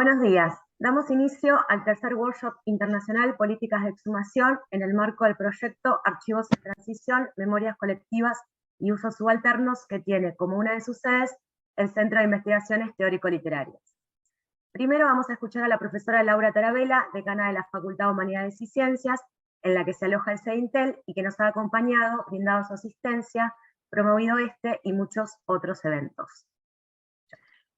Buenos días. Damos inicio al tercer workshop internacional Políticas de Exhumación en el marco del proyecto Archivos en Transición, Memorias Colectivas y Usos Subalternos, que tiene como una de sus sedes el Centro de Investigaciones Teórico-Literarias. Primero vamos a escuchar a la profesora Laura Tarabella, decana de la Facultad de Humanidades y Ciencias, en la que se aloja el CEINTEL y que nos ha acompañado, brindado su asistencia, promovido este y muchos otros eventos.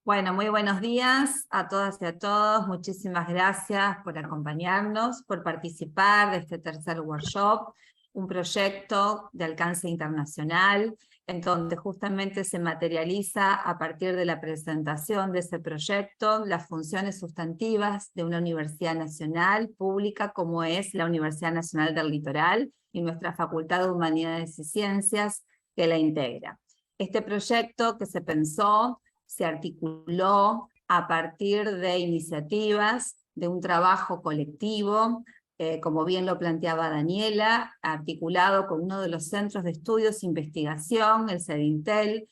Bueno, muy buenos días a todas y a todos. Muchísimas gracias por acompañarnos, por participar de este tercer workshop, un proyecto de alcance internacional, en donde justamente se materializa a partir de la presentación de ese proyecto las funciones sustantivas de una universidad nacional pública como es la Universidad Nacional del Litoral y nuestra Facultad de Humanidades y Ciencias que la integra. Este proyecto que se pensó se articuló a partir de iniciativas, de un trabajo colectivo, como bien lo planteaba Daniela, articulado con uno de los centros de estudios e investigación, el CEDINTEL,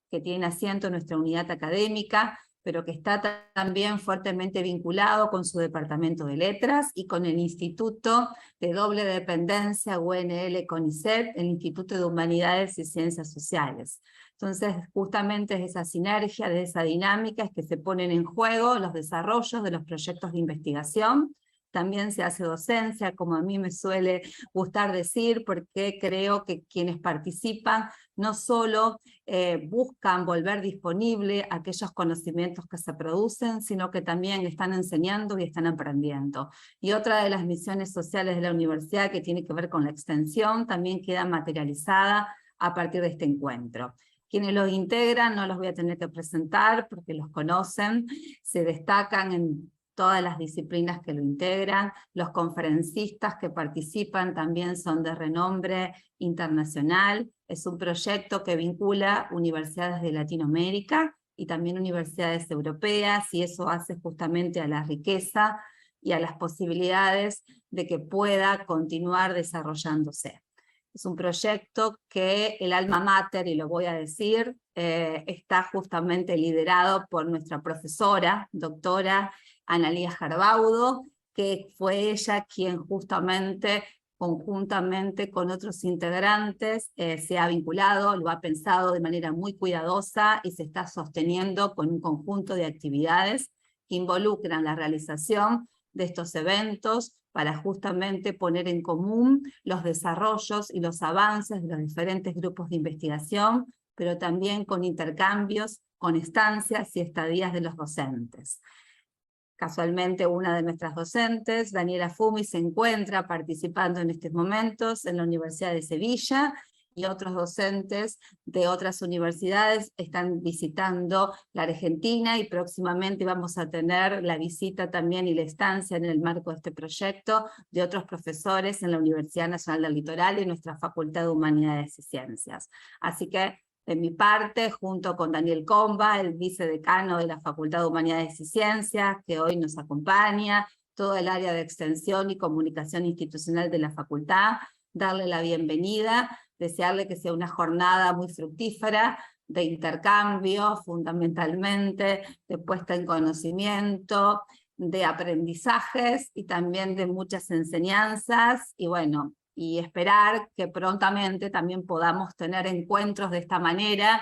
que tiene asiento en nuestra unidad académica, pero que está también fuertemente vinculado con su departamento de letras y con el Instituto de Doble Dependencia UNL-CONICET, el Instituto de Humanidades y Ciencias Sociales. Entonces, justamente es esa sinergia, de esa dinámica, es que se ponen en juego los desarrollos de los proyectos de investigación. También se hace docencia, como a mí me suele gustar decir, porque creo que quienes participan no solo buscan volver disponible aquellos conocimientos que se producen, sino que también están enseñando y están aprendiendo. Y otra de las misiones sociales de la universidad, que tiene que ver con la extensión, también queda materializada a partir de este encuentro. Quienes los integran no los voy a tener que presentar porque los conocen, se destacan en todas las disciplinas que lo integran, los conferencistas que participan también son de renombre internacional. Es un proyecto que vincula universidades de Latinoamérica y también universidades europeas, y eso hace justamente a la riqueza y a las posibilidades de que pueda continuar desarrollándose. Es un proyecto que el alma mater, y lo voy a decir, está justamente liderado por nuestra profesora, doctora Analía Jarbaudo, que fue ella quien justamente, conjuntamente con otros integrantes, se ha vinculado, lo ha pensado de manera muy cuidadosa y se está sosteniendo con un conjunto de actividades que involucran la realización de estos eventos para justamente poner en común los desarrollos y los avances de los diferentes grupos de investigación, pero también con intercambios, con estancias y estadías de los docentes. Casualmente una de nuestras docentes, Daniela Fumi, se encuentra participando en estos momentos en la Universidad de Sevilla, y otros docentes de otras universidades están visitando la Argentina, y próximamente vamos a tener la visita también y la estancia en el marco de este proyecto de otros profesores en la Universidad Nacional del Litoral y en nuestra Facultad de Humanidades y Ciencias. Así que, de mi parte, junto con Daniel Comba, el vicedecano de la Facultad de Humanidades y Ciencias, que hoy nos acompaña, todo el área de extensión y comunicación institucional de la facultad, darle la bienvenida, desearle que sea una jornada muy fructífera, de intercambio fundamentalmente, de puesta en conocimiento, de aprendizajes y también de muchas enseñanzas, y bueno, y esperar que prontamente también podamos tener encuentros de esta manera,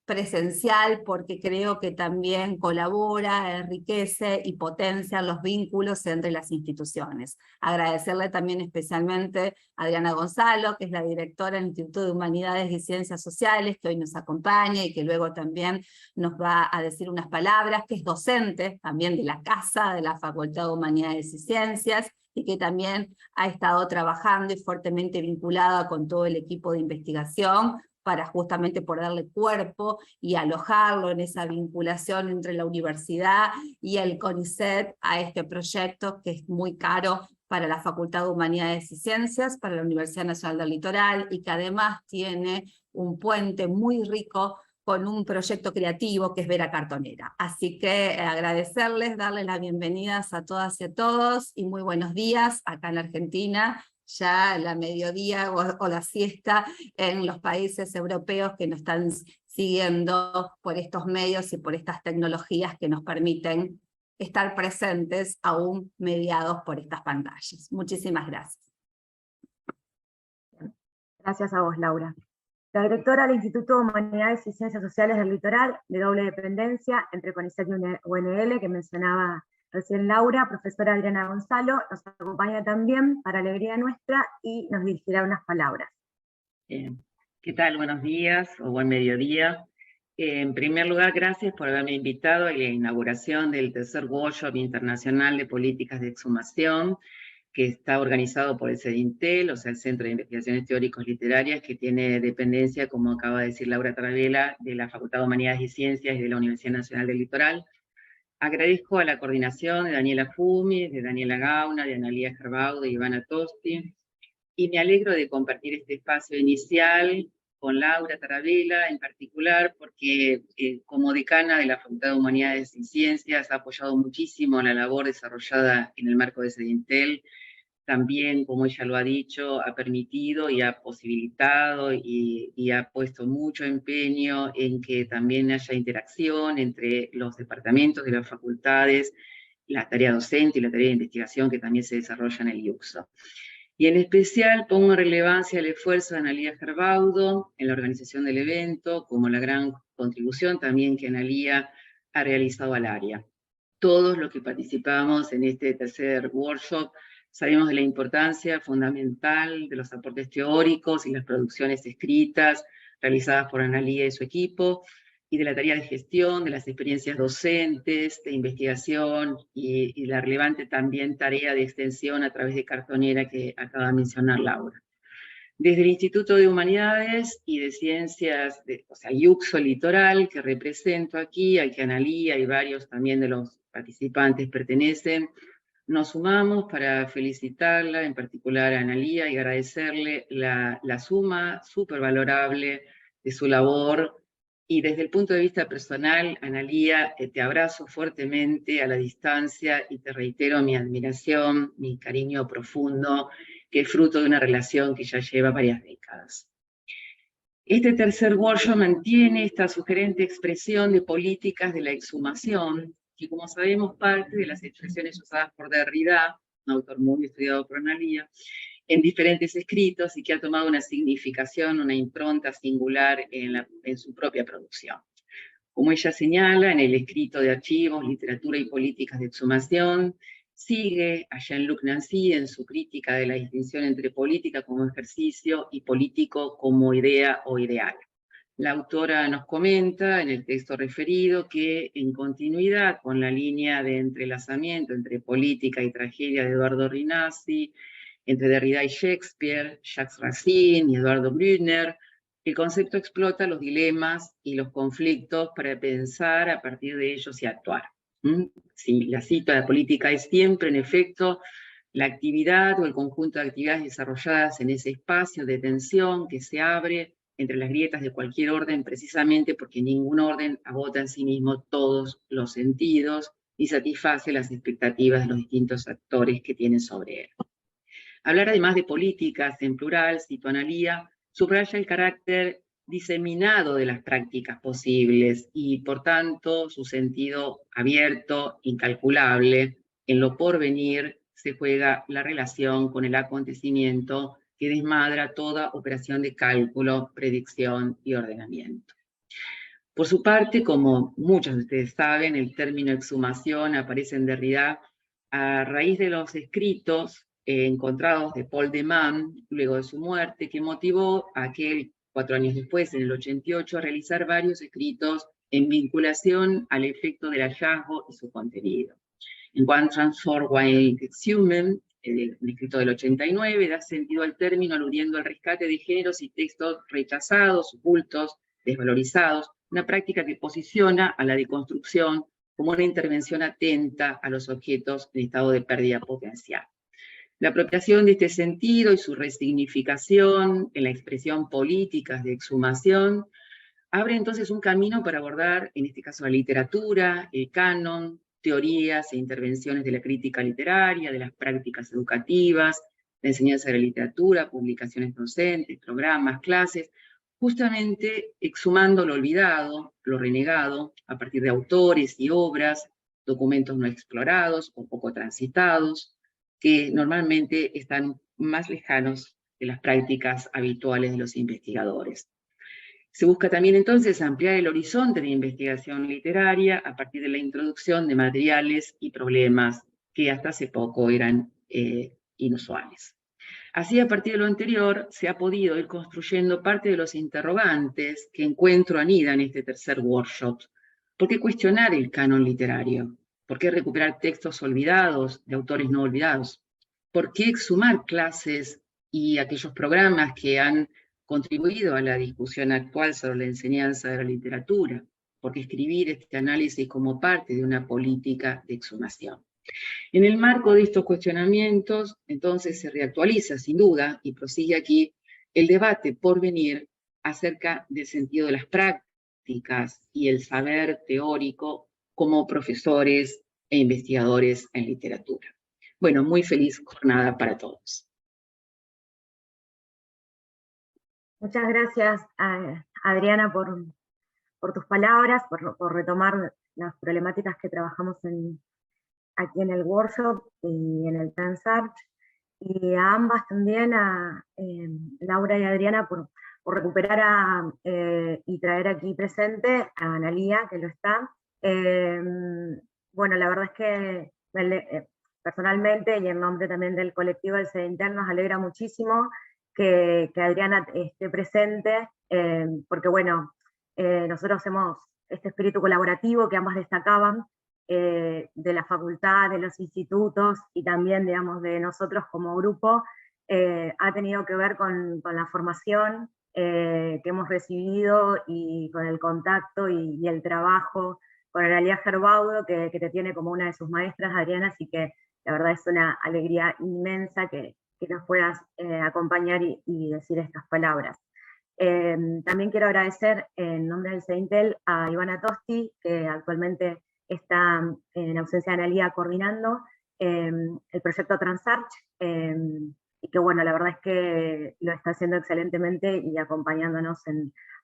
presencial, porque creo que también colabora, enriquece y potencia los vínculos entre las instituciones. Agradecerle también especialmente a Adriana Gonzalo, que es la directora del Instituto de Humanidades y Ciencias Sociales, que hoy nos acompaña y que luego también nos va a decir unas palabras, que es docente también de la casa de la Facultad de Humanidades y Ciencias, y que también ha estado trabajando y fuertemente vinculada con todo el equipo de investigación para justamente poder darle cuerpo y alojarlo en esa vinculación entre la universidad y el CONICET a este proyecto, que es muy caro para la Facultad de Humanidades y Ciencias, para la Universidad Nacional del Litoral, y que además tiene un puente muy rico con un proyecto creativo que es Vera Cartonera. Así que agradecerles, darles las bienvenidas a todas y a todos, y muy buenos días acá en Argentina, ya la mediodía o la siesta en los países europeos que nos están siguiendo por estos medios y por estas tecnologías que nos permiten estar presentes aún mediados por estas pantallas. Muchísimas gracias. Gracias a vos, Laura. La directora del Instituto de Humanidades y Ciencias Sociales del Litoral, de doble dependencia entre CONICET y UNL, que mencionaba recién Laura, profesora Adriana Gonzalo, nos acompaña también para alegría nuestra y nos dirigirá unas palabras. ¿Qué tal? Buenos días o buen mediodía. En primer lugar, gracias por haberme invitado a la inauguración del tercer workshop internacional de políticas de exhumación, que está organizado por el CEDINTEL, o sea, el Centro de Investigaciones Teóricos Literarias, que tiene dependencia, como acaba de decir Laura Taravella, de la Facultad de Humanidades y Ciencias y de la Universidad Nacional del Litoral. Agradezco a la coordinación de Daniela Fumi, de Daniela Gauna, de Analía Gerbaudo, de Ivana Tosti, y me alegro de compartir este espacio inicial con Laura Taravella en particular, porque como decana de la Facultad de Humanidades y Ciencias ha apoyado muchísimo la labor desarrollada en el marco de CEDINTEL. También, como ella lo ha dicho, ha permitido y ha posibilitado y ha puesto mucho empeño en que también haya interacción entre los departamentos de las facultades, la tarea docente y la tarea de investigación que también se desarrolla en el IUCSO. Y en especial pongo en relevancia el esfuerzo de Analía Gerbaudo en la organización del evento, como la gran contribución también que Analía ha realizado al área. Todos los que participamos en este tercer workshop sabemos de la importancia fundamental de los aportes teóricos y las producciones escritas realizadas por Analía y su equipo, y de la tarea de gestión, de las experiencias docentes, de investigación, y la relevante también tarea de extensión a través de Cartonera que acaba de mencionar Laura. Desde el Instituto de Humanidades y de Ciencias, o sea, IUCSO Litoral, que represento aquí, al que Analía y varios también de los participantes pertenecen, nos sumamos para felicitarla, en particular a Analía, y agradecerle la suma súper valorable de su labor. Y desde el punto de vista personal, Analía, te abrazo fuertemente a la distancia y te reitero mi admiración, mi cariño profundo, que es fruto de una relación que ya lleva varias décadas. Este tercer workshop mantiene esta sugerente expresión de políticas de la exhumación, que como sabemos parte de las expresiones usadas por Derrida, un autor muy estudiado por Analía, en diferentes escritos y que ha tomado una significación, una impronta singular en su propia producción. Como ella señala, en el escrito de Archivos, Literatura y Políticas de Exhumación, sigue a Jean-Luc Nancy en su crítica de la distinción entre política como ejercicio y político como idea o ideal. La autora nos comenta en el texto referido que, en continuidad con la línea de entrelazamiento entre política y tragedia de Eduardo Rinazzi, entre Derrida y Shakespeare, Jacques Racine y Eduardo Brunner, el concepto explota los dilemas y los conflictos para pensar a partir de ellos y actuar. Sí, la cita de la política es siempre, en efecto, la actividad o el conjunto de actividades desarrolladas en ese espacio de tensión que se abre entre las grietas de cualquier orden, precisamente porque ningún orden agota en sí mismo todos los sentidos y satisface las expectativas de los distintos actores que tienen sobre él. Hablar además de políticas en plural, cito a Analía, subraya el carácter diseminado de las prácticas posibles y, por tanto, su sentido abierto, incalculable. En lo porvenir se juega la relación con el acontecimiento que desmadra toda operación de cálculo, predicción y ordenamiento. Por su parte, como muchos de ustedes saben, el término exhumación aparece en Derrida a raíz de los escritos encontrados de Paul de Man, luego de su muerte, que motivó a aquel, 4 años después, en el 88, a realizar varios escritos en vinculación al efecto del hallazgo y su contenido. En One Transform While Exhumed, el escrito del 89, da sentido al término aludiendo al rescate de géneros y textos rechazados, ocultos, desvalorizados, una práctica que posiciona a la deconstrucción como una intervención atenta a los objetos en estado de pérdida potencial. La apropiación de este sentido y su resignificación en la expresión políticas de exhumación abre entonces un camino para abordar, en este caso, la literatura, el canon, teorías e intervenciones de la crítica literaria, de las prácticas educativas, la enseñanza de la literatura, publicaciones docentes, programas, clases, justamente exhumando lo olvidado, lo renegado, a partir de autores y obras documentos no explorados o poco transitados, que normalmente están más lejanos de las prácticas habituales de los investigadores. Se busca también entonces ampliar el horizonte de investigación literaria a partir de la introducción de materiales y problemas que hasta hace poco eran inusuales. Así, a partir de lo anterior, se ha podido ir construyendo parte de los interrogantes que encuentro anida en este tercer workshop. ¿Por qué cuestionar el canon literario? ¿Por qué recuperar textos olvidados de autores no olvidados? ¿Por qué exhumar clases y aquellos programas que han contribuido a la discusión actual sobre la enseñanza de la literatura? ¿Por qué escribir este análisis como parte de una política de exhumación? En el marco de estos cuestionamientos, entonces, se reactualiza, sin duda, y prosigue aquí, el debate por venir acerca del sentido de las prácticas y el saber teórico como profesores e investigadores en literatura. Bueno, muy feliz jornada para todos. Muchas gracias, Adriana, por tus palabras, por retomar las problemáticas que trabajamos aquí en el workshop y en el Transart, y a ambas también, a Laura y Adriana, por recuperar y traer aquí presente a Analía, que lo está. Bueno, la verdad es que personalmente y en nombre también del colectivo del CEDINTEL nos alegra muchísimo que Adriana esté presente, porque bueno, nosotros hacemos este espíritu colaborativo que ambas destacaban, de la facultad, de los institutos y también, digamos, de nosotros como grupo, ha tenido que ver con la formación que hemos recibido y con el contacto y el trabajo con Analía Gerbaudo, que te tiene como una de sus maestras, Adriana, así que la verdad es una alegría inmensa que nos puedas acompañar y decir estas palabras. También quiero agradecer en nombre del CEDINTEL a Ivana Tosti, que actualmente está en ausencia de Analía coordinando el proyecto Transart, y que bueno, la verdad es que lo está haciendo excelentemente y acompañándonos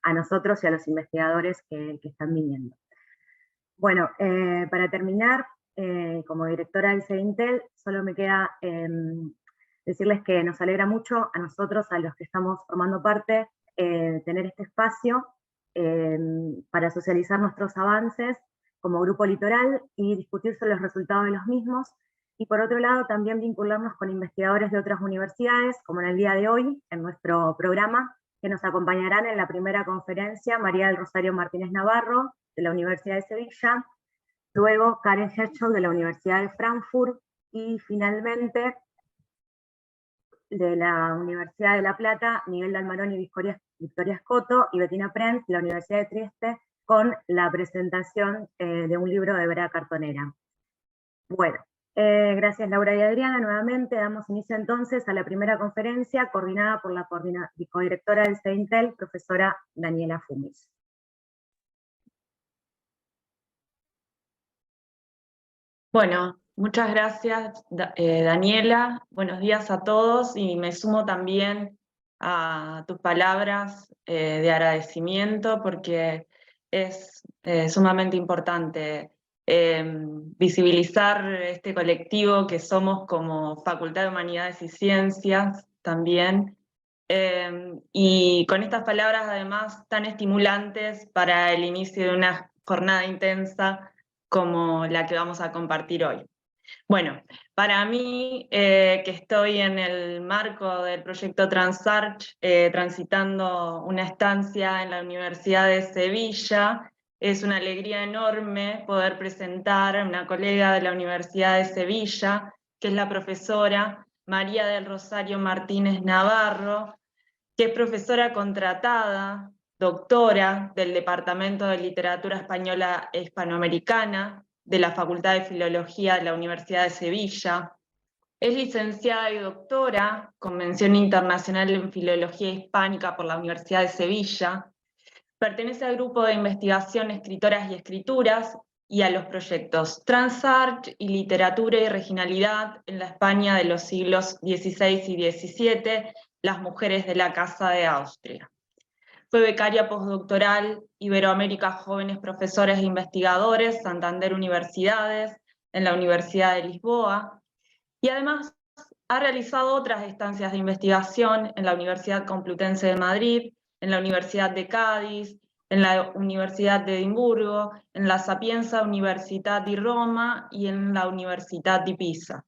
a nosotros y a los investigadores que están viniendo. Bueno, para terminar, como directora del CEDINTEL, solo me queda decirles que nos alegra mucho a nosotros, a los que estamos formando parte, tener este espacio para socializar nuestros avances como grupo litoral y discutir sobre los resultados de los mismos, y por otro lado también vincularnos con investigadores de otras universidades, como en el día de hoy, en nuestro programa, que nos acompañarán en la primera conferencia María del Rosario Martínez Navarro, de la Universidad de Sevilla, luego Karen Herzog, de la Universidad de Frankfurt, y finalmente de la Universidad de La Plata, Miguel Dalmarón y Victoria Scotto, y Bettina Prenz, de la Universidad de Trieste, con la presentación de un libro de Vera Cartonera. Bueno, gracias Laura y Adriana, nuevamente damos inicio entonces a la primera conferencia, coordinada por la codirectora del CEDINTEL, profesora Daniela Fumis. Bueno, muchas gracias Daniela, buenos días a todos, y me sumo también a tus palabras de agradecimiento, porque es sumamente importante visibilizar este colectivo que somos como Facultad de Humanidades y Ciencias también, y con estas palabras además tan estimulantes para el inicio de una jornada intensa como la que vamos a compartir hoy. Bueno, para mí, que estoy en el marco del proyecto Transart, transitando una estancia en la Universidad de Sevilla, es una alegría enorme poder presentar a una colega de la Universidad de Sevilla, que es la profesora María del Rosario Martínez Navarro, que es profesora contratada, doctora del Departamento de Literatura Española e Hispanoamericana de la Facultad de Filología de la Universidad de Sevilla. Es licenciada y doctora con mención internacional en Filología Hispánica por la Universidad de Sevilla. Pertenece al grupo de investigación Escritoras y Escrituras y a los proyectos Transart y Literatura y Regionalidad en la España de los siglos XVI y XVII, las mujeres de la Casa de Austria. Fue becaria postdoctoral Iberoamérica Jóvenes Profesores e Investigadores, Santander Universidades, en la Universidad de Lisboa, y además ha realizado otras estancias de investigación en la Universidad Complutense de Madrid, en la Universidad de Cádiz, en la Universidad de Edimburgo, en la Sapienza Università di Roma y en la Universidad de Pisa.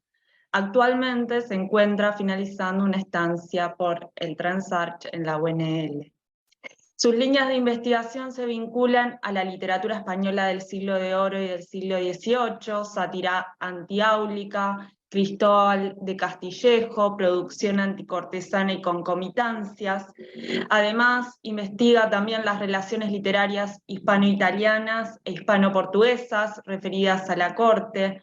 Actualmente se encuentra finalizando una estancia por el Transarch en la UNL. Sus líneas de investigación se vinculan a la literatura española del siglo de oro y del siglo XVIII, sátira antiáulica, Cristóbal de Castillejo, producción anticortesana y concomitancias. Además, investiga también las relaciones literarias hispano-italianas e hispano-portuguesas referidas a la corte.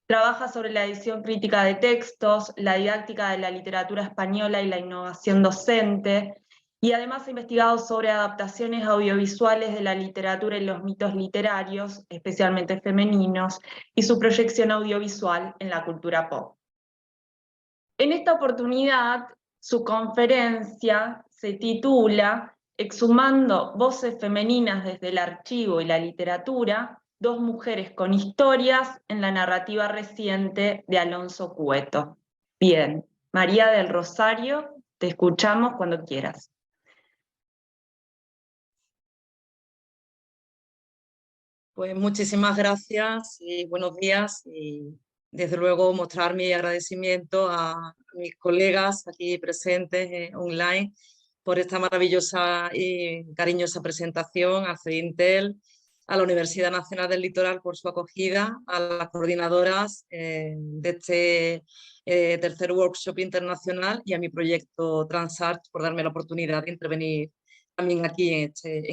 Trabaja sobre la edición crítica de textos, la didáctica de la literatura española y la innovación docente, y además ha investigado sobre adaptaciones audiovisuales de la literatura y los mitos literarios, especialmente femeninos, y su proyección audiovisual en la cultura pop. En esta oportunidad, su conferencia se titula Exhumando voces femeninas desde el archivo y la literatura, dos mujeres con historias en la narrativa reciente de Alonso Cueto. Bien, María del Rosario, te escuchamos cuando quieras. Pues muchísimas gracias y buenos días, y desde luego mostrar mi agradecimiento a mis colegas aquí presentes online por esta maravillosa y cariñosa presentación, a CEDINTEL, a la Universidad Nacional del Litoral por su acogida, a las coordinadoras de este tercer workshop internacional y a mi proyecto Transarch por darme la oportunidad de intervenir también aquí en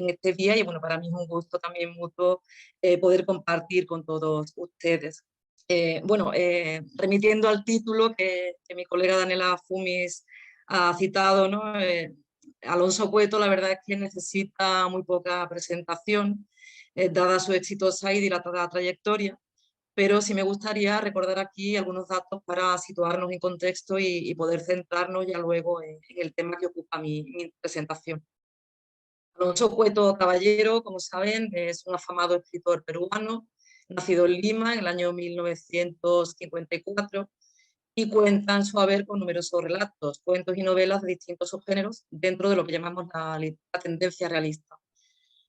este día, y bueno, para mí es un gusto también mutuo poder compartir con todos ustedes. Remitiendo al título que mi colega Daniela Fumis ha citado, ¿no? Alonso Cueto, la verdad es que necesita muy poca presentación, dada su exitosa y dilatada trayectoria, pero sí me gustaría recordar aquí algunos datos para situarnos en contexto y poder centrarnos ya luego en el tema que ocupa mi presentación. Alonso Cueto Caballero, como saben, es un afamado escritor peruano, nacido en Lima en el año 1954, y cuenta en su haber con numerosos relatos, cuentos y novelas de distintos subgéneros dentro de lo que llamamos la tendencia realista.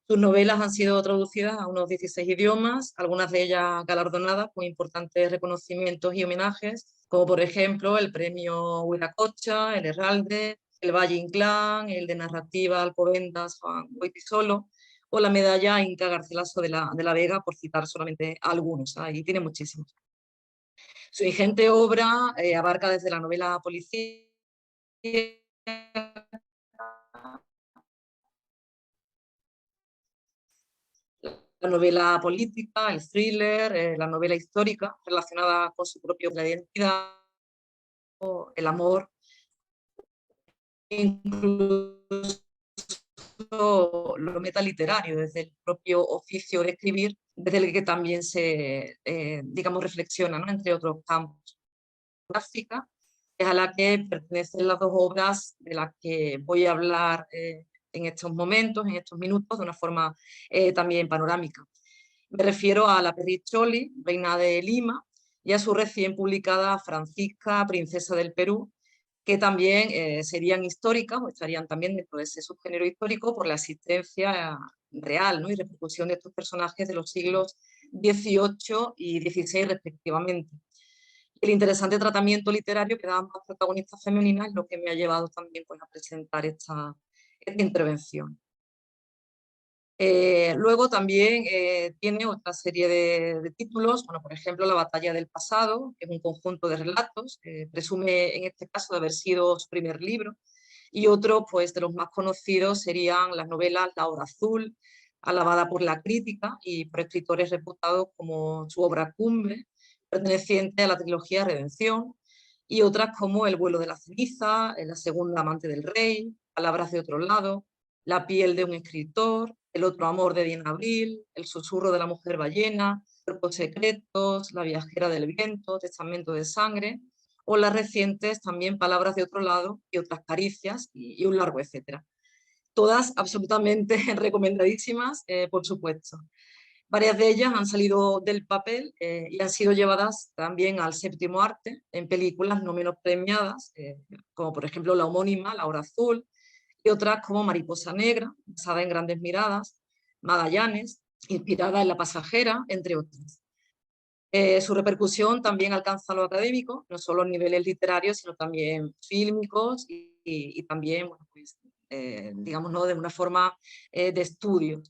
Sus novelas han sido traducidas a unos 16 idiomas, algunas de ellas galardonadas con importantes reconocimientos y homenajes, como por ejemplo el premio Huiracocha, el Herralde, el Valle Inclán, el de narrativa Alcobendas Juan Goytisolo, o la medalla Inca Garcilaso de la Vega, por citar solamente algunos, y tiene muchísimos. Su ingente obra abarca desde la novela policíaca, la novela política, el thriller, la novela histórica relacionada con su propia identidad, el amor, incluso lo metaliterario, desde el propio oficio de escribir, desde el que también se, digamos, reflexiona, ¿no? Entre otros campos. Gráfica, es a la que pertenecen las dos obras de las que voy a hablar en estos momentos, en estos minutos, de una forma también panorámica. Me refiero a La Perricholi, reina de Lima, y a su recién publicada Francisca, princesa del Perú, que también serían históricas o estarían también dentro de ese subgénero histórico por la existencia real, ¿no? Y repercusión de estos personajes de los siglos XVIII y XVI respectivamente. El interesante tratamiento literario que dan ambas protagonistas femeninas es lo que me ha llevado también, pues, a presentar esta intervención. Luego también tiene otra serie de títulos, bueno, por ejemplo, La batalla del pasado, que es un conjunto de relatos, presume en este caso de haber sido su primer libro, y otro, pues, de los más conocidos serían las novelas La hora azul, alabada por la crítica y por escritores reputados como su obra cumbre, perteneciente a la trilogía Redención, y otras como El vuelo de la ceniza, La segunda amante del rey, Palabras de otro lado, La piel de un escritor, El otro amor de Diana Abril, El susurro de la mujer ballena, Cuerpos secretos, La viajera del viento, Testamento de sangre, o las recientes también Palabras de otro lado y otras caricias, y un largo etcétera. todas absolutamente recomendadísimas, por supuesto. Varias de ellas han salido del papel y han sido llevadas también al séptimo arte en películas no menos premiadas, como por ejemplo la homónima La Hora Azul, y otras como Mariposa Negra, basada en Grandes Miradas, Magallanes, inspirada en La Pasajera, entre otras. Su repercusión también alcanza a lo académico, no solo en niveles literarios, sino también fílmicos y también, bueno, pues, digamos, ¿no?, de una forma de estudio.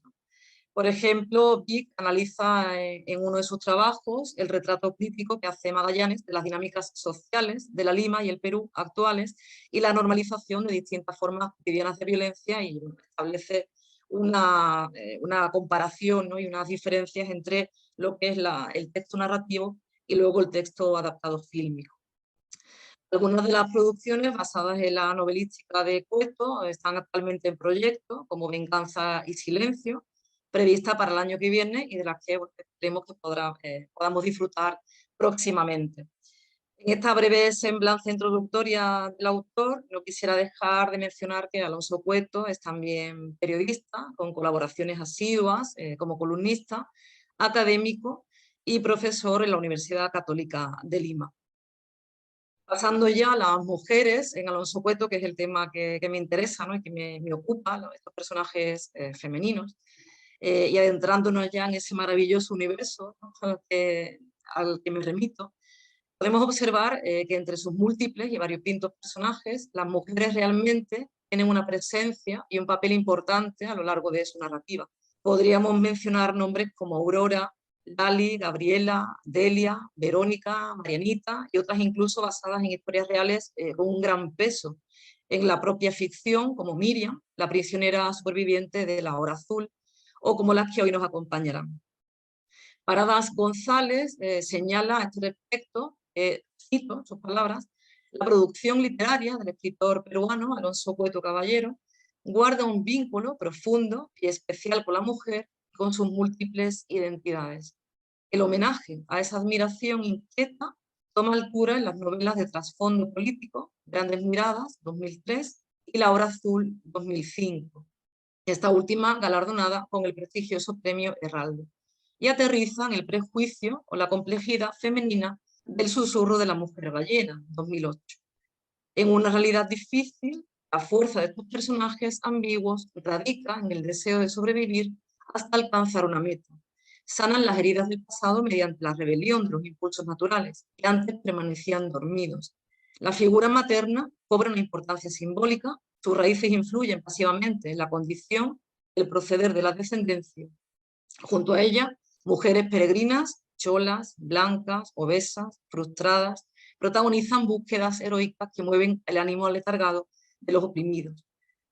Por ejemplo, Vic analiza en uno de sus trabajos el retrato crítico que hace Magallanes de las dinámicas sociales de la Lima y el Perú actuales y la normalización de distintas formas cotidianas de violencia, y establece una comparación, ¿no?, y unas diferencias entre lo que es el texto narrativo y luego el texto adaptado fílmico. Algunas de las producciones basadas en la novelística de Cueto están actualmente en proyecto, como Venganza y Silencio, prevista para el año que viene y de las que esperemos que podamos disfrutar próximamente. En esta breve semblanza introductoria del autor, no quisiera dejar de mencionar que Alonso Cueto es también periodista, con colaboraciones asiduas como columnista, académico y profesor en la Universidad Católica de Lima. Pasando ya a las mujeres en Alonso Cueto, que es el tema que me interesa, ¿no?, y que me ocupa, ¿no?, estos personajes femeninos, y adentrándonos ya en ese maravilloso universo, ¿no?, al que me remito, podemos observar que entre sus múltiples y variopintos personajes, las mujeres realmente tienen una presencia y un papel importante a lo largo de su narrativa. Podríamos mencionar nombres como Aurora, Lali, Gabriela, Delia, Verónica, Marianita y otras incluso basadas en historias reales con un gran peso en la propia ficción, como Miriam, la prisionera superviviente de La Hora Azul, o como las que hoy nos acompañarán. Paradas González señala a este respecto, cito sus palabras: la producción literaria del escritor peruano Alonso Cueto Caballero guarda un vínculo profundo y especial con la mujer y con sus múltiples identidades. El homenaje a esa admiración inquieta toma altura en las novelas de trasfondo político Grandes Miradas, 2003, y La Hora Azul, 2005. Esta última galardonada con el prestigioso premio Herralde, y aterrizan el prejuicio o la complejidad femenina del susurro de la mujer ballena, 2008. En una realidad difícil, la fuerza de estos personajes ambiguos radica en el deseo de sobrevivir hasta alcanzar una meta. Sanan las heridas del pasado mediante la rebelión de los impulsos naturales, que antes permanecían dormidos. La figura materna cobra una importancia simbólica, sus raíces influyen pasivamente en la condición, el proceder de la descendencia. Junto a ella, mujeres peregrinas, cholas, blancas, obesas, frustradas, protagonizan búsquedas heroicas que mueven el ánimo aletargado de los oprimidos.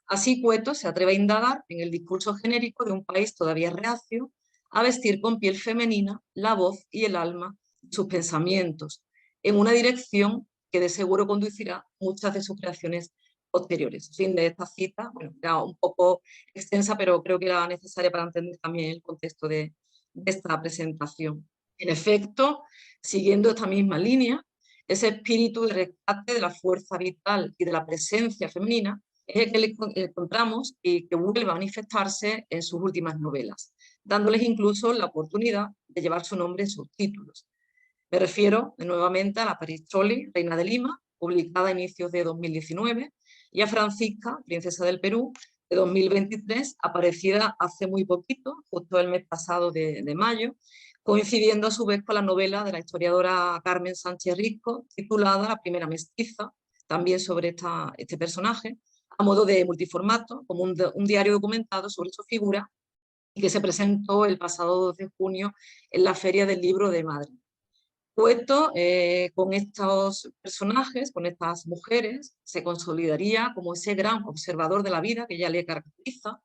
Así Cueto se atreve a indagar en el discurso genérico de un país todavía reacio a vestir con piel femenina la voz y el alma de sus pensamientos, en una dirección que de seguro conducirá muchas de sus creaciones posteriores. Fin de esta cita, bueno, era un poco extensa, pero creo que era necesaria para entender también el contexto de esta presentación. En efecto, siguiendo esta misma línea, ese espíritu de rescate de la fuerza vital y de la presencia femenina es el que le encontramos y que vuelve a manifestarse en sus últimas novelas, dándoles incluso la oportunidad de llevar su nombre en sus títulos. Me refiero nuevamente a la Peristroli, Reina de Lima, publicada a inicios de 2019, y a Francisca, Princesa del Perú, de 2023, aparecida hace muy poquito, justo el mes pasado de mayo, coincidiendo a su vez con la novela de la historiadora Carmen Sánchez Risco, titulada La primera mestiza, también sobre este personaje, a modo de multiformato, como un diario documentado sobre su figura, y que se presentó el pasado 2 de junio en la Feria del Libro de Madrid. Cueto, con estos personajes, con estas mujeres, se consolidaría como ese gran observador de la vida que ya le caracteriza,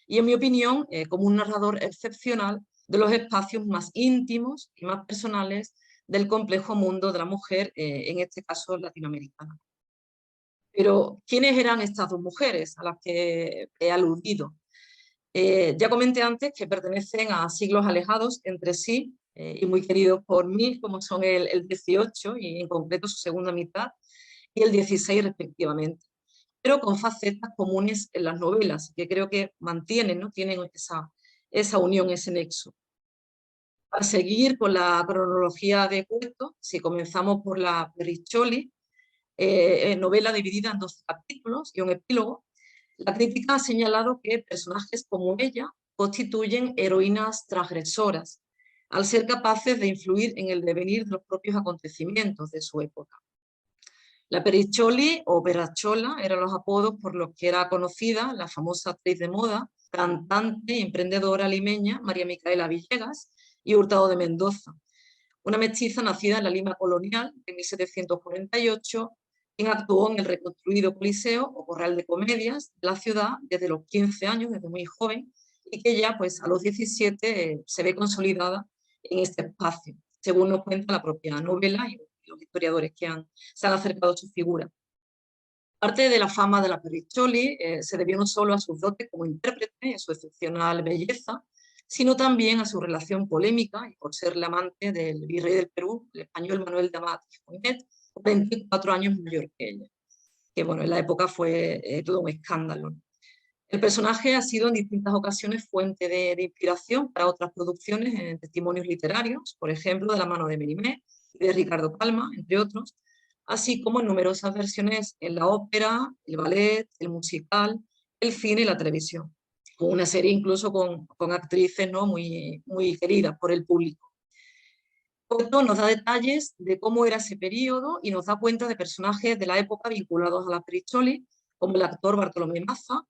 y en mi opinión, como un narrador excepcional de los espacios más íntimos y más personales del complejo mundo de la mujer, en este caso latinoamericana. Pero, ¿quiénes eran estas dos mujeres a las que he aludido? Ya comenté antes que pertenecen a siglos alejados entre sí y muy queridos por mí, como son el 18 y en concreto su segunda mitad, y el 16 respectivamente. pero con facetas comunes en las novelas, que creo que mantienen, ¿no? Tienen esa unión, ese nexo. Para seguir con la cronología de Cueto, si comenzamos por la Riccioli, novela dividida en 2 capítulos y un epílogo, la crítica ha señalado que personajes como ella constituyen heroínas transgresoras, al ser capaces de influir en el devenir de los propios acontecimientos de su época. La Periccioli o Peracchola eran los apodos por los que era conocida la famosa actriz de moda, cantante y emprendedora limeña María Micaela Villegas y Hurtado de Mendoza, una mestiza nacida en la Lima colonial en 1748, quien actuó en el reconstruido Coliseo o Corral de Comedias de la ciudad desde los 15 años, desde muy joven, y que ya pues, a los 17 se ve consolidada en este espacio, según nos cuenta la propia novela y los historiadores que se han acercado a su figura. Parte de la fama de la Periccioli se debió no solo a sus dotes como intérprete, a su excepcional belleza, sino también a su relación polémica y por ser la amante del virrey del Perú, el español Manuel de Amat y Juanet, 24 años mayor que ella, que bueno, en la época fue todo un escándalo. El personaje ha sido en distintas ocasiones fuente de inspiración para otras producciones en testimonios literarios, por ejemplo, de la mano de Mérimée y de Ricardo Palma, entre otros, así como en numerosas versiones en la ópera, el ballet, el musical, el cine y la televisión, con una serie incluso con actrices, ¿no? muy queridas por el público. Cueto nos da detalles de cómo era ese periodo y nos da cuenta de personajes de la época vinculados a la Periccioli, como el actor Bartolomé Maza,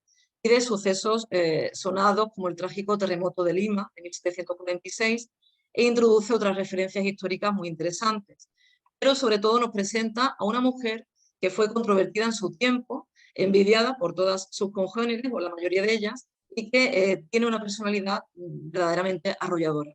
y de sucesos sonados como el trágico terremoto de Lima en 1746, e introduce otras referencias históricas muy interesantes. Pero sobre todo nos presenta a una mujer que fue controvertida en su tiempo, envidiada por todas sus congéneres, o la mayoría de ellas, y que tiene una personalidad verdaderamente arrolladora.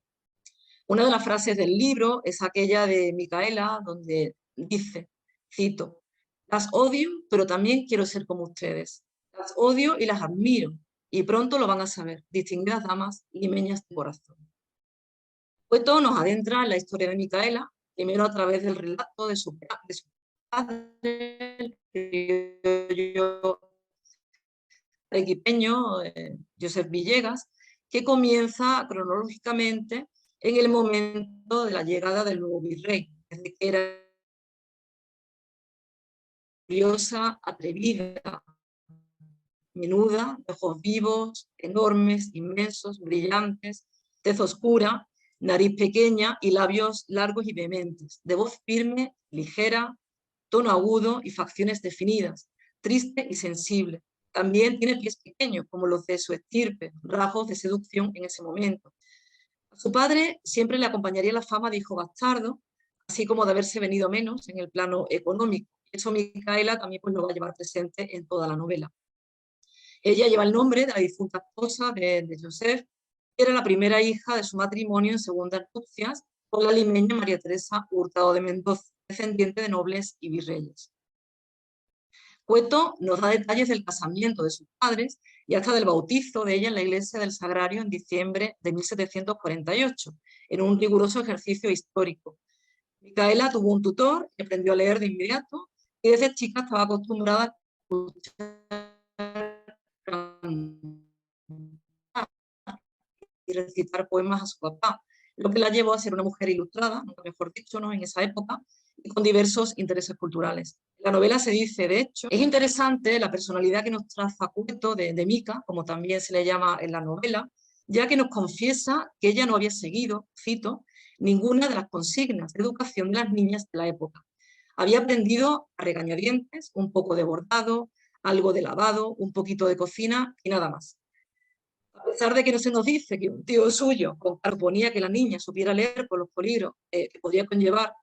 Una de las frases del libro es aquella de Micaela, donde dice, cito, las odio, pero también quiero ser como ustedes. Las odio y las admiro, y pronto lo van a saber, distinguidas damas limeñas de corazón. Cueto nos adentra en la historia de Micaela, primero a través del relato de su padre, el criollo arequipeño, Joseph Villegas, que comienza cronológicamente en el momento de la llegada del nuevo virrey, desde que era curiosa, atrevida, menuda, de ojos vivos, enormes, inmensos, brillantes, tez oscura, nariz pequeña y labios largos y vehementes, de voz firme, ligera, tono agudo y facciones definidas, triste y sensible. También tiene pies pequeños, como los de su estirpe, rasgos de seducción en ese momento. A su padre siempre le acompañaría la fama de hijo bastardo, así como de haberse venido menos en el plano económico. Eso Micaela también pues, lo va a llevar presente en toda la novela. Ella lleva el nombre de la difunta esposa de Joseph, que era la primera hija de su matrimonio en segundas nupcias con la limeña María Teresa Hurtado de Mendoza, descendiente de nobles y virreyes. Cueto nos da detalles del casamiento de sus padres y hasta del bautizo de ella en la iglesia del Sagrario en diciembre de 1748, en un riguroso ejercicio histórico. Micaela tuvo un tutor y aprendió a leer de inmediato, y desde chica estaba acostumbrada a y recitar poemas a su papá, lo que la llevó a ser una mujer ilustrada, nunca mejor dicho, ¿no? En esa época, y con diversos intereses culturales. La novela se dice, de hecho, es interesante la personalidad que nos traza Cueto de Mica, como también se le llama en la novela, ya que nos confiesa que ella no había seguido, cito, ninguna de las consignas de educación de las niñas de la época. Había aprendido a regañadientes, un poco de bordado, algo de lavado, un poquito de cocina y nada más. A pesar de que no se nos dice que un tío suyo proponía que la niña supiera leer por los peligros que podía conllevar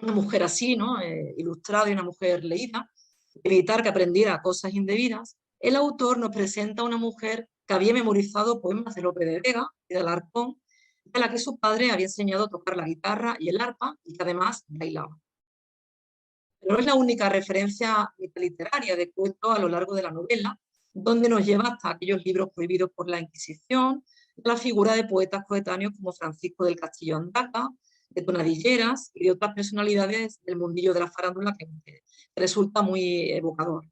una mujer así, ¿no? Ilustrada y una mujer leída, evitar que aprendiera cosas indebidas, el autor nos presenta a una mujer que había memorizado poemas de Lope de Vega y de Alarcón, a la que su padre había enseñado a tocar la guitarra y el arpa y que además bailaba. Pero no es la única referencia literaria de Cueto a lo largo de la novela, donde nos lleva hasta aquellos libros prohibidos por la Inquisición, la figura de poetas coetáneos como Francisco del Castillo Andaca, de Tonadilleras y de otras personalidades del mundillo de la farándula que resulta muy evocador.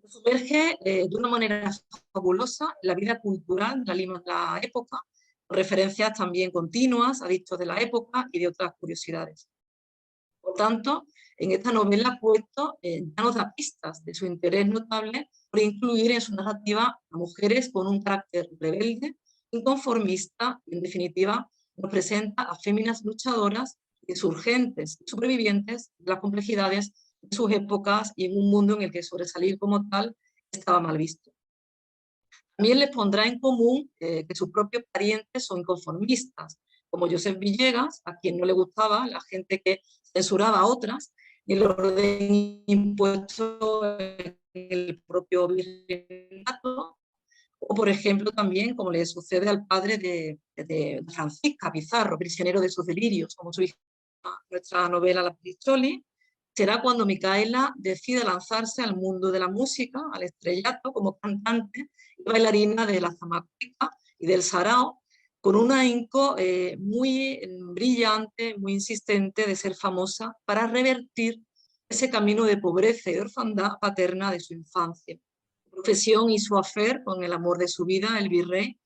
Sumerge de una manera fabulosa la vida cultural de la época, con referencias también continuas a dichos de la época y de otras curiosidades. Por tanto, en esta novela Cueto ya nos da pistas de su interés notable por incluir en su narrativa a mujeres con un carácter rebelde, inconformista y, en definitiva, nos presenta a féminas luchadoras, insurgentes y supervivientes de las complejidades de sus épocas y en un mundo en el que sobresalir como tal estaba mal visto. También les pondrá en común que sus propios parientes son inconformistas, como Joseph Villegas, a quien no le gustaba la gente que censuraba a otras, y el orden impuesto en el propio virreinato, o por ejemplo también como le sucede al padre de Francisca Pizarro, prisionero de sus delirios, como su hija, nuestra novela La Picholi. Será cuando Micaela decide lanzarse al mundo de la música, al estrellato, como cantante y bailarina de la zamacueca y del sarao, con un ahínco muy brillante, muy insistente de ser famosa para revertir ese camino de pobreza y de orfandad paterna de su infancia. Su profesión y su afer con el amor de su vida, el virrey,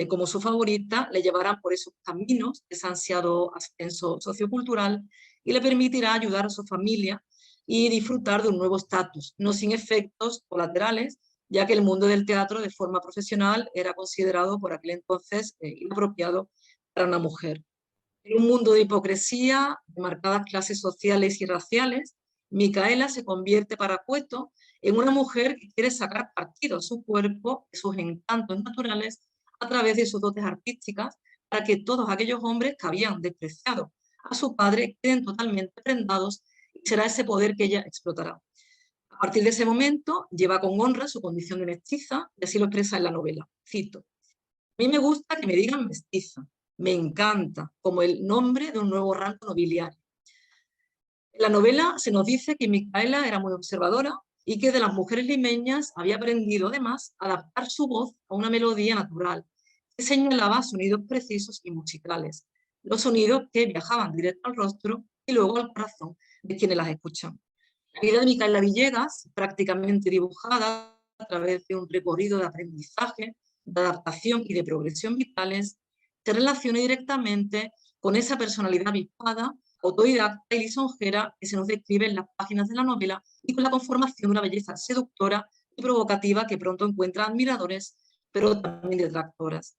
como su favorita, le llevarán por esos caminos, ese ansiado ascenso sociocultural, y le permitirá ayudar a su familia y disfrutar de un nuevo estatus, no sin efectos colaterales, ya que el mundo del teatro de forma profesional era considerado por aquel entonces inapropiado para una mujer. En un mundo de hipocresía, de marcadas clases sociales y raciales, Micaela se convierte para Cueto en una mujer que quiere sacar partido a su cuerpo, de sus encantos naturales, a través de sus dotes artísticas, para que todos aquellos hombres que habían despreciado a su padre queden totalmente prendados y será ese poder que ella explotará. A partir de ese momento, lleva con honra su condición de mestiza, y así lo expresa en la novela. Cito: a mí me gusta que me digan mestiza, me encanta, como el nombre de un nuevo rango nobiliario. En la novela se nos dice que Micaela era muy observadora y que de las mujeres limeñas había aprendido además a adaptar su voz a una melodía natural, que señalaba sonidos precisos y musicales, los sonidos que viajaban directo al rostro y luego al corazón de quienes las escuchan. La vida de Micaela Villegas, prácticamente dibujada a través de un recorrido de aprendizaje, de adaptación y de progresión vitales, se relaciona directamente con esa personalidad avispada, autodidacta y lisonjera que se nos describe en las páginas de la novela y con la conformación de una belleza seductora y provocativa que pronto encuentra admiradores, pero también detractoras.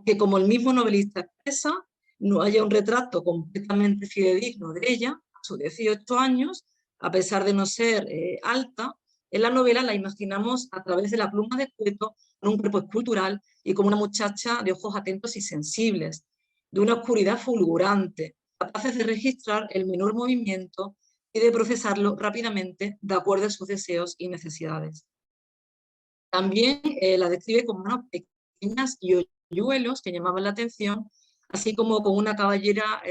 Que como el mismo novelista expresa, no haya un retrato completamente fidedigno de ella a sus 18 años, a pesar de no ser alta, en la novela la imaginamos a través de la pluma de Cueto con un cuerpo escultural y como una muchacha de ojos atentos y sensibles, de una oscuridad fulgurante, capaces de registrar el menor movimiento y de procesarlo rápidamente de acuerdo a sus deseos y necesidades. También la describe como unas pequeñas y hoyuelos que llamaban la atención, así como con una cabellera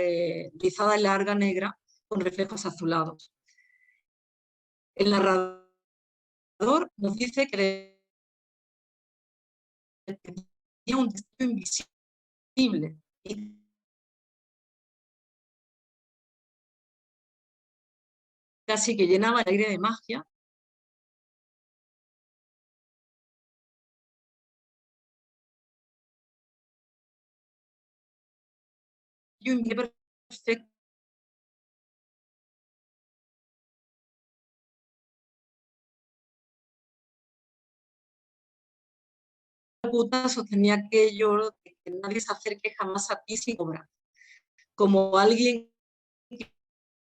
rizada y larga negra con reflejos azulados. El narrador nos dice que tenía un destino invisible y casi que llenaba el aire de magia. Y un día perfecto sostenía aquello de que nadie se acerque jamás a ti sin cobrar, como alguien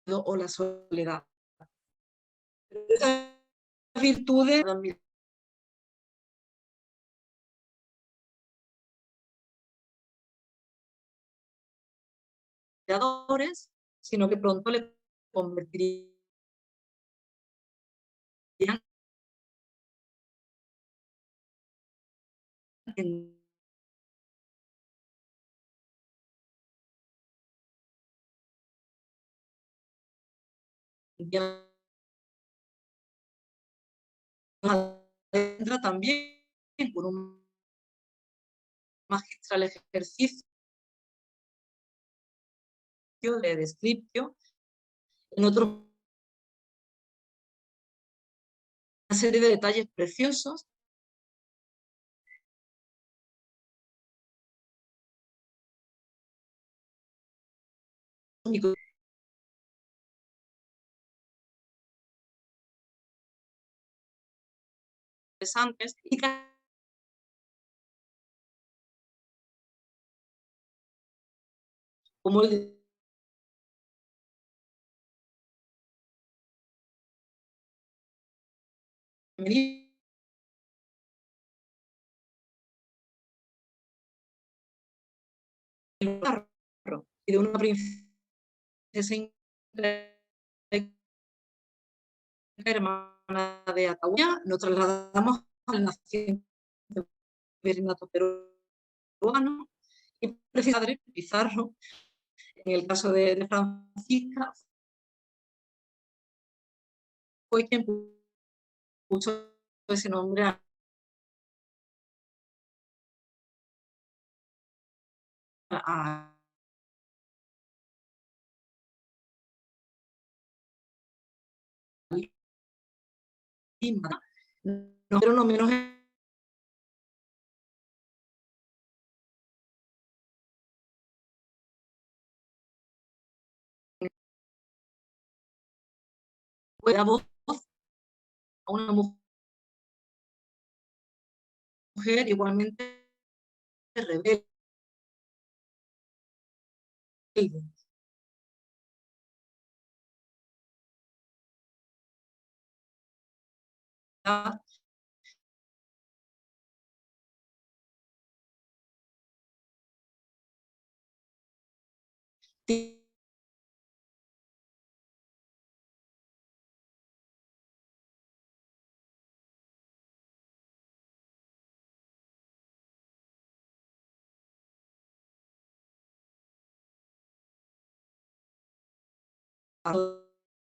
o la soledad. Esas virtudes admiradores, sino que pronto le convertirían en entra también por un magistral ejercicio de descripción en otros serie de detalles preciosos. Interesantes y como el y de una princesa hermana de Atahualpa, nos trasladamos al nacimiento virreinato peruano y precisamente Pizarro, en el caso de Francisca, fue quien puso ese nombre a Lima. No, pero no menos la voz a una mujer igualmente rebelde.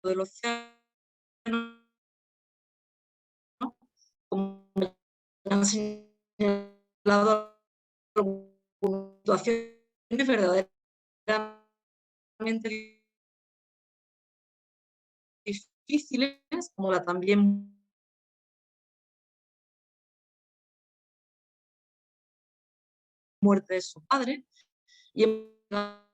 Del océano, ¿no? Como han señalado situaciones verdaderamente difíciles, como la también muerte de su padre, y en la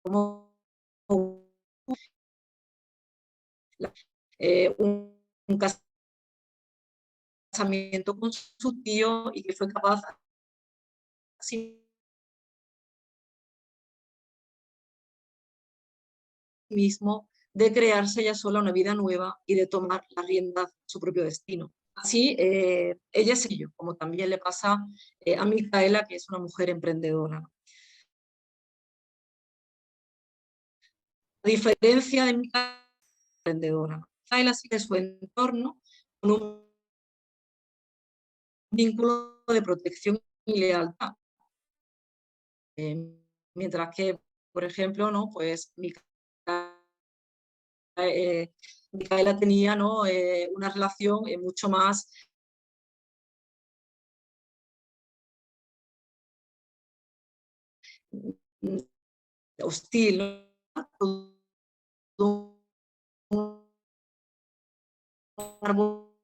como un casamiento con su tío y que fue capaz así mismo de crearse ella sola una vida nueva y de tomar la rienda de su propio destino. Así, ella es ello, como también le pasa a Micaela, que es una mujer emprendedora. A diferencia de Micaela, emprendedora, Micaela sigue su entorno con un vínculo de protección y lealtad. Mientras que, por ejemplo, ¿no? Pues Micaela tenía, ¿no? Una relación mucho más hostil, ¿no? Un árbol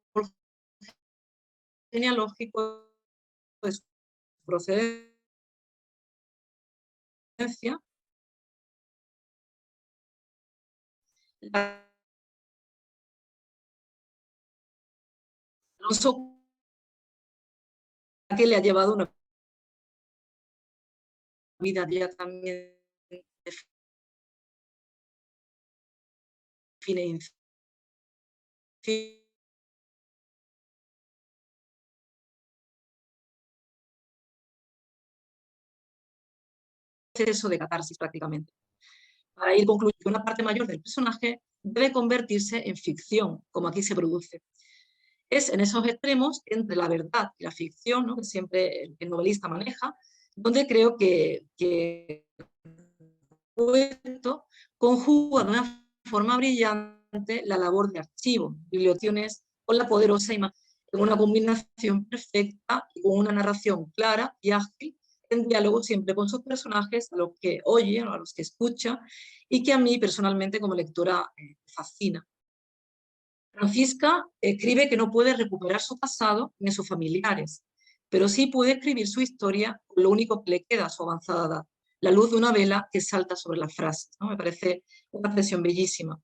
genealógico de su procedencia. Alonso, que le ha llevado una vida ya también define eso de catarsis prácticamente. Para ir concluyendo, una parte mayor del personaje debe convertirse en ficción, como aquí se produce. Es en esos extremos entre la verdad y la ficción, ¿no? Que siempre el novelista maneja, donde creo que conjuga de una forma brillante la labor de archivo, bibliotecas con la poderosa imagen, con una combinación perfecta y con una narración clara y ágil, en diálogo siempre con sus personajes, a los que oye, a los que escucha, y que a mí personalmente como lectora fascina. Francisca escribe que no puede recuperar su pasado ni a sus familiares, pero sí puede escribir su historia con lo único que le queda a su avanzada edad, la luz de una vela que salta sobre las frases, ¿no? Me parece una expresión bellísima.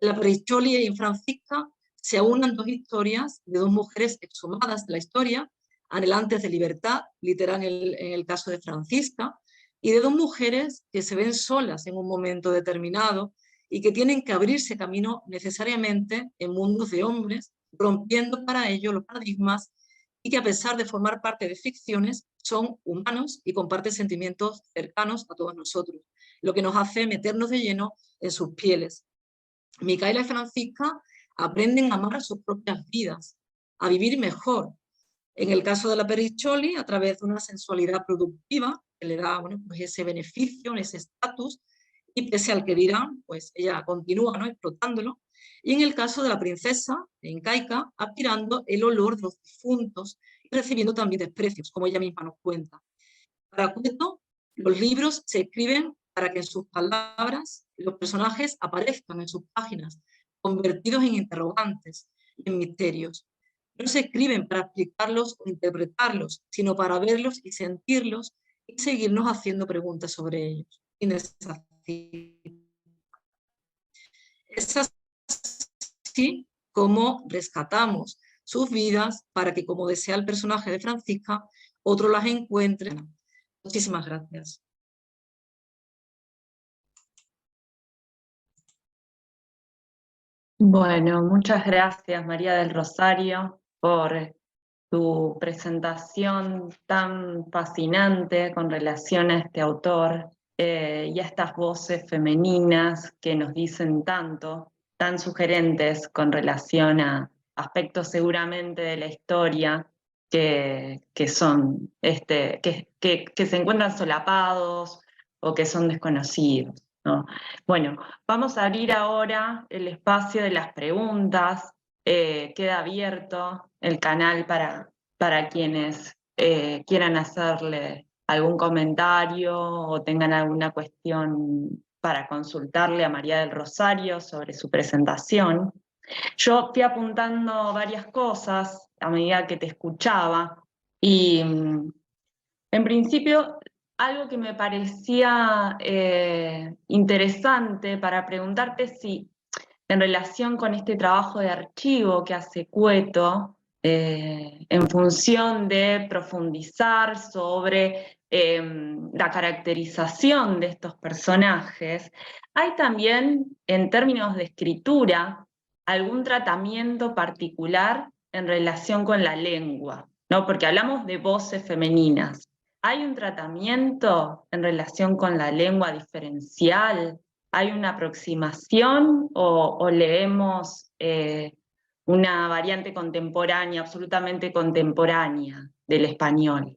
En la Pericholi y en Francisca se aunan dos historias de dos mujeres exhumadas de la historia, anhelantes de libertad, literal en el caso de Francisca, y de dos mujeres que se ven solas en un momento determinado y que tienen que abrirse camino necesariamente en mundos de hombres, rompiendo para ello los paradigmas, y que a pesar de formar parte de ficciones, son humanos y comparten sentimientos cercanos a todos nosotros, lo que nos hace meternos de lleno en sus pieles. Micaela y Francisca aprenden a amar sus propias vidas, a vivir mejor. En el caso de la Pericholi, a través de una sensualidad productiva, que le da, bueno, pues ese beneficio, ese estatus, y pese al que dirán, pues ella continúa, ¿no?, explotándolo. Y en el caso de la princesa, incaica, aspirando el olor de los difuntos y recibiendo también desprecios, como ella misma nos cuenta. Para Cueto, los libros se escriben para que en sus palabras los personajes aparezcan en sus páginas, convertidos en interrogantes y en misterios. No se escriben para explicarlos o interpretarlos, sino para verlos y sentirlos y seguirnos haciendo preguntas sobre ellos. Es así como rescatamos sus vidas para que, como desea el personaje de Francisca, otros las encuentren. Muchísimas gracias. Bueno, muchas gracias María del Rosario por tu presentación tan fascinante con relación a este autor y a estas voces femeninas que nos dicen tanto, tan sugerentes con relación a aspectos seguramente de la historia que son, que se encuentran solapados o que son desconocidos, ¿no? Bueno, vamos a abrir ahora el espacio de las preguntas. Queda abierto el canal para quienes quieran hacerle algún comentario o tengan alguna cuestión para consultarle a María del Rosario sobre su presentación. Yo fui apuntando varias cosas a medida que te escuchaba y en principio algo que me parecía interesante para preguntarte si en relación con este trabajo de archivo que hace Cueto, en función de profundizar sobre la caracterización de estos personajes, hay también, en términos de escritura, algún tratamiento particular en relación con la lengua, ¿no? Porque hablamos de voces femeninas. ¿Hay un tratamiento en relación con la lengua diferencial? ¿Hay una aproximación o leemos una variante contemporánea, absolutamente contemporánea del español?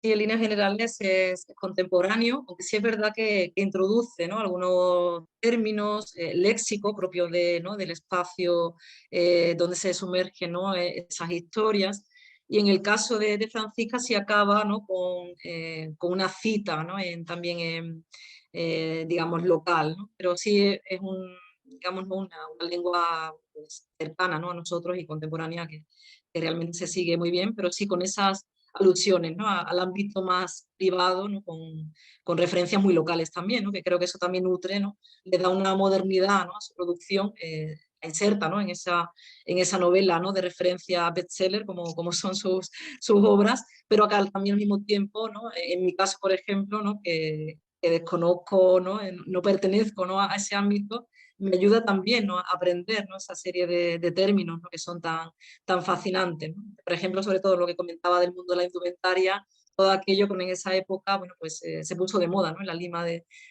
Sí, en líneas generales es contemporáneo, aunque sí es verdad que introduce, ¿no?, algunos términos, léxico propio de, ¿no?, del espacio donde se sumergen, ¿no?, esas historias. Y en el caso de Francisca sí acaba, ¿no?, con una cita, ¿no?, también digamos, local, ¿no? Pero sí es digamos, ¿no?, una lengua pues, cercana, ¿no?, a nosotros y contemporánea que realmente se sigue muy bien, pero sí con esas alusiones, ¿no?, al ámbito más privado, ¿no?, con referencias muy locales también, ¿no?, que creo que eso también nutre, ¿no?, le da una modernidad, ¿no?, a su producción, inserta, ¿no?, en esa novela, ¿no?, de referencia bestseller como son sus obras, pero acá también al mismo tiempo, ¿no?, en mi caso, por ejemplo, ¿no?, que desconozco, ¿no?, no pertenezco, ¿no?, a ese ámbito, me ayuda también, ¿no?, a aprender, ¿no?, esa serie de términos, ¿no?, que son tan fascinantes, ¿no? Por ejemplo, sobre todo lo que comentaba del mundo de la indumentaria, todo aquello que en esa época, bueno, pues se puso de moda, ¿no?, en la Lima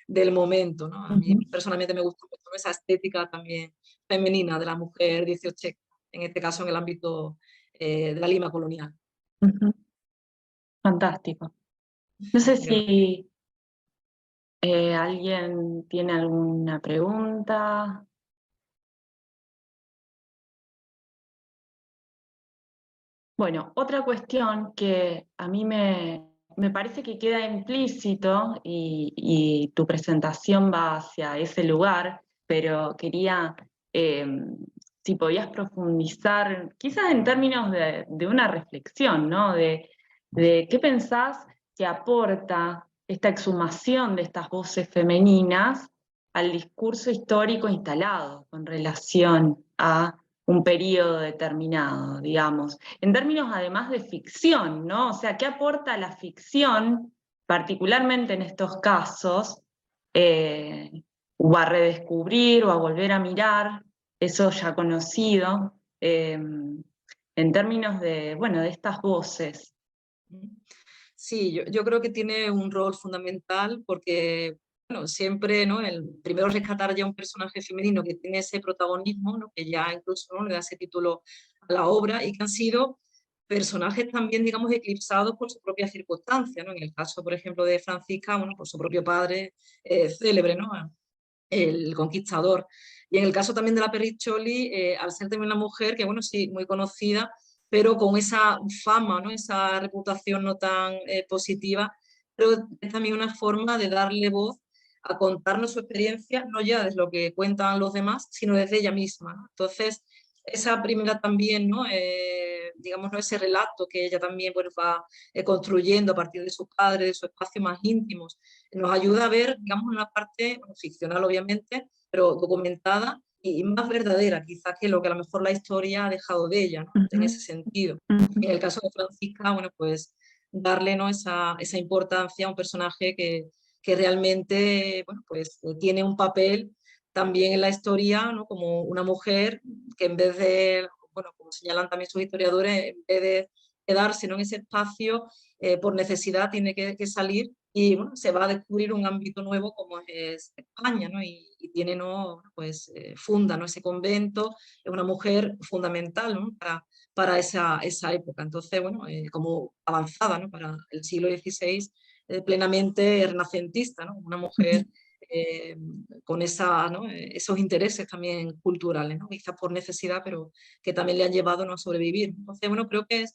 del momento, ¿no? A mí personalmente me gusta mucho esa estética también femenina de la mujer dieciocheca, en este caso en el ámbito de la Lima colonial. Fantástico. No sé si ¿Alguien tiene alguna pregunta? Bueno, otra cuestión que a mí me parece que queda implícito y tu presentación va hacia ese lugar, pero quería, si podías profundizar, quizás en términos de una reflexión, ¿no? De qué pensás que aporta esta exhumación de estas voces femeninas al discurso histórico instalado con relación a un periodo determinado, digamos. En términos además de ficción, ¿no? O sea, ¿qué aporta la ficción, particularmente en estos casos, o a redescubrir o a volver a mirar eso ya conocido, en términos de, bueno, de estas voces? Sí, yo creo que tiene un rol fundamental porque, bueno, siempre, ¿no? Primero rescatar ya un personaje femenino que tiene ese protagonismo, ¿no? Que ya incluso, ¿no? le da ese título a la obra y que han sido personajes también, digamos, eclipsados por su propia circunstancia, ¿no? En el caso, por ejemplo, de Francisca, bueno, por su propio padre célebre, ¿no? El conquistador. Y en el caso también de la Perricholi, al ser también una mujer que, bueno, sí, muy conocida, pero con esa fama, ¿no? Esa reputación no tan positiva, pero es también una forma de darle voz a contarnos su experiencia, no ya desde lo que cuentan los demás, sino desde ella misma, ¿no? Entonces, esa primera también, ¿no? Digamos, ¿no? Ese relato que ella también bueno, va construyendo a partir de su padre, de su espacio más íntimos, nos ayuda a ver, digamos, una parte bueno, ficcional, obviamente, pero documentada y más verdadera, quizás que lo que a lo mejor la historia ha dejado de ella, ¿no? En ese sentido. En el caso de Francisca, bueno, pues darle ¿no? esa importancia a un personaje que realmente bueno, pues, tiene un papel también en la historia, ¿no? Como una mujer que en vez de, bueno, como señalan también sus historiadores, en vez de quedarse ¿no? en ese espacio, por necesidad tiene que salir y bueno, se va a descubrir un ámbito nuevo como es España, ¿no? Y tiene, ¿no? Pues funda, ¿no? Ese convento, es una mujer fundamental, ¿no? Para esa época. Entonces, bueno, como avanzada, ¿no? Para el siglo XVI, plenamente renacentista, ¿no? Una mujer con esa, ¿no? Esos intereses también culturales, ¿no? Quizás por necesidad, pero que también le han llevado ¿no? a sobrevivir. Entonces, bueno, creo que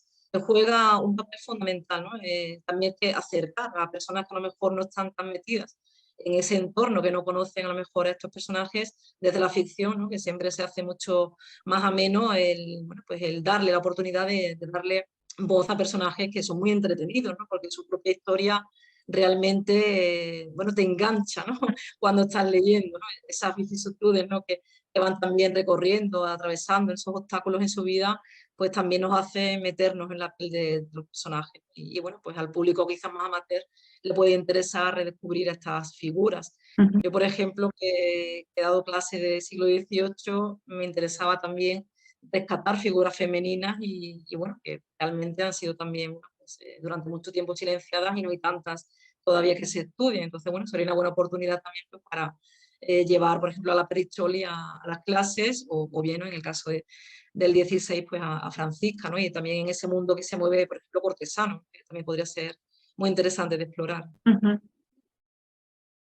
juega un papel fundamental, ¿no? También que acercar a personas que a lo mejor no están tan metidas en ese entorno, que no conocen a lo mejor a estos personajes desde la ficción, ¿no? Que siempre se hace mucho más ameno bueno, pues el darle la oportunidad de darle voz a personajes que son muy entretenidos, ¿no? Porque su propia historia realmente, bueno, te engancha, ¿no? Cuando estás leyendo, ¿no? Esas vicisitudes, ¿no? Que van también recorriendo, atravesando esos obstáculos en su vida, pues también nos hace meternos en la piel de los personajes. Y bueno, pues al público quizás más amateur le puede interesar redescubrir estas figuras. Yo, por ejemplo, que he dado clase de siglo XVIII, me interesaba también rescatar figuras femeninas y bueno, que realmente han sido también pues, durante mucho tiempo silenciadas y no hay tantas todavía que se estudien. Entonces, bueno, sería una buena oportunidad también pues, para llevar, por ejemplo, a la Periccioli a las clases o bien, ¿no? En el caso del 16, pues a Francisca, ¿no? Y también en ese mundo que se mueve, por ejemplo, cortesano, que también podría ser muy interesante de explorar.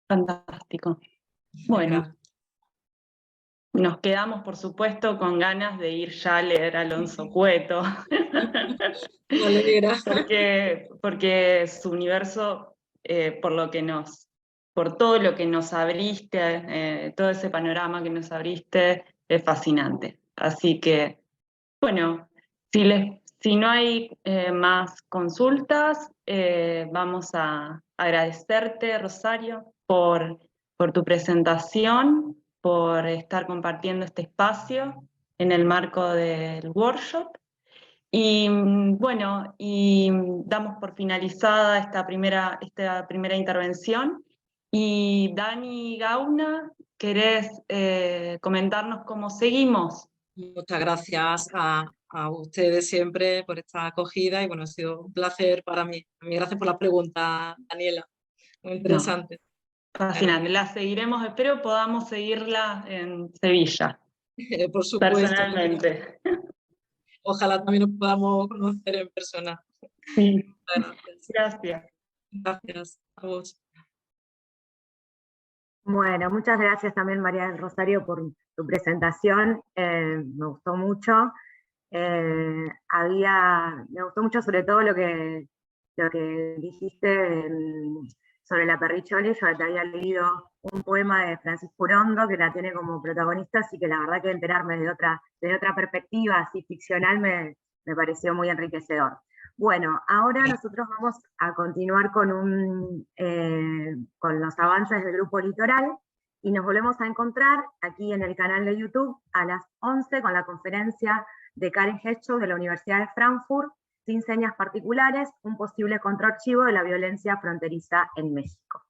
Fantástico. Bueno, nos quedamos, por supuesto, con ganas de ir ya a leer a Alonso Cueto. Me alegra. porque su universo, por todo lo que nos abriste, todo ese panorama que nos abriste, es fascinante. Así que, bueno, si no hay más consultas, vamos a agradecerte, Rosario, por tu presentación, por estar compartiendo este espacio en el marco del workshop. Y bueno, y damos por finalizada esta primera intervención. Y Dani Gauna, ¿querés comentarnos cómo seguimos? Muchas gracias a ustedes siempre por esta acogida y bueno, ha sido un placer para mí. Gracias por la pregunta, Daniela. Muy interesante. Fascinante, la seguiremos, espero podamos seguirla en Sevilla. Por supuesto. Personalmente. Ojalá también nos podamos conocer en persona. Sí. Gracias. Gracias. Gracias a vos. Bueno, muchas gracias también María del Rosario por tu presentación, me gustó mucho. Me gustó mucho sobre todo lo que dijiste sobre la Perricholi. Yo te había leído un poema de Francisco Urondo que la tiene como protagonista, así que la verdad que enterarme de otra perspectiva así ficcional me pareció muy enriquecedor. Bueno, ahora nosotros vamos a continuar con los avances del Grupo Litoral, y nos volvemos a encontrar aquí en el canal de YouTube a las 11 con la conferencia de Karen Heschel de la Universidad de Frankfurt, Sin señas particulares, un posible contraarchivo de la violencia fronteriza en México.